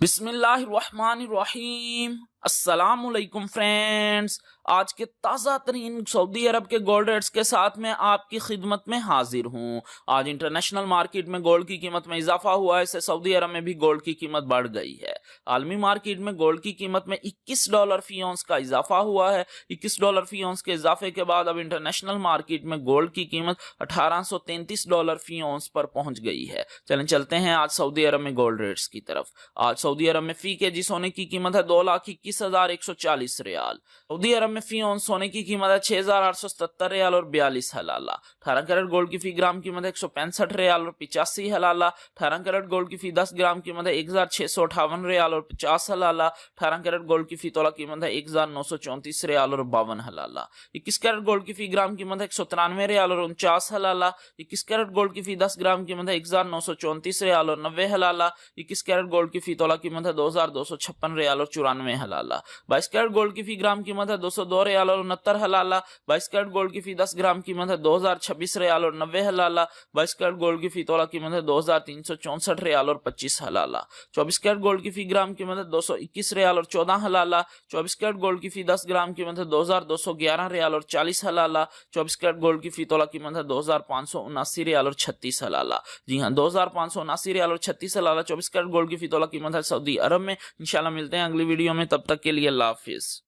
बिस्मिल्लाहिर्रहमानिर्रहीम। अस्सलामुअलैकुम फ्रेंड्स, आज के ताज़ा तरीन सऊदी अरब के गोल्ड रेट्स के साथ मैं आपकी खिदमत में हाजिर हूँ। आज इंटरनेशनल मार्केट में गोल्ड की कीमत में इजाफा हुआ है, इससे सऊदी अरब में भी गोल्ड की कीमत बढ़ गई है। आलमी मार्केट में गोल्ड की कीमत में $21 फी औंस का इजाफा हुआ है। $21 फी औंस के इजाफे के बाद अब इंटरनेशनल मार्केट में गोल्ड की कीमत $1833 फी औंस पर पहुंच गई है। चलते हैं आज सऊदी अरब में गोल्ड रेट्स की तरफ। आज सऊदी अरब में फी केजी सोने की कीमत है 2,21,140 रियाल। सऊदी अरब में फी औंस सोने की कीमत है 6,877 रियाल और 42 हलाला। 18 कैरेट गोल्ड की फी ग्राम कीमत है 165 रियाल और 85 हलाला। 18 कैरेट गोल्ड की फी 10 ग्राम कीमत है 1,658 रियाल और 50 हलाला। 18 कैरेट गोल्ड की फी तोला कीमत है 1,934 रियाल और 52 हलाला। 21 कैरेट गोल्ड की फी ग्राम कीमत है 193 रियाल और 49 हलाला। 21 कैरेट गोल्ड की फी 10 ग्राम कीमत है 1,934 रियाल और 90 हलाला। 21 कैरेट गोल्ड की फी तोला कीमत है 2,256 रियाल और 94 हलाला। 22 कैरेट गोल्ड की फी ग्राम कीमत है 202 रियाल और 69 हलाला। 22 कैरेट गोल्ड की फी 10 ग्राम कीमत है 2,026 रियाल और 90 हलाला। 22 कैरेट गोल्ड की फी तोला कीमत है 2,364 रियाल और 25 हलाला। 24 कैरेट गोल्ड की फी ग्राम कीमत है 221 रियाल और 14 हलाला। 24 कैरेट गोल्ड की फी 10 ग्राम कीमत है 2,211 रियाल और 40 हलाला। 24 कैरेट गोल्ड की फी तोला कीमत है 2,579 रियाल और 36 हलाला। जी हाँ, 2,579 रियाल और 36 हलाला 24 कैरेट गोल्ड की फी तोला कीमत है सऊदी अरब में। इंशाल्लाह मिलते हैं अगली वीडियो में, तब तक के लिए अल्लाह हाफिज।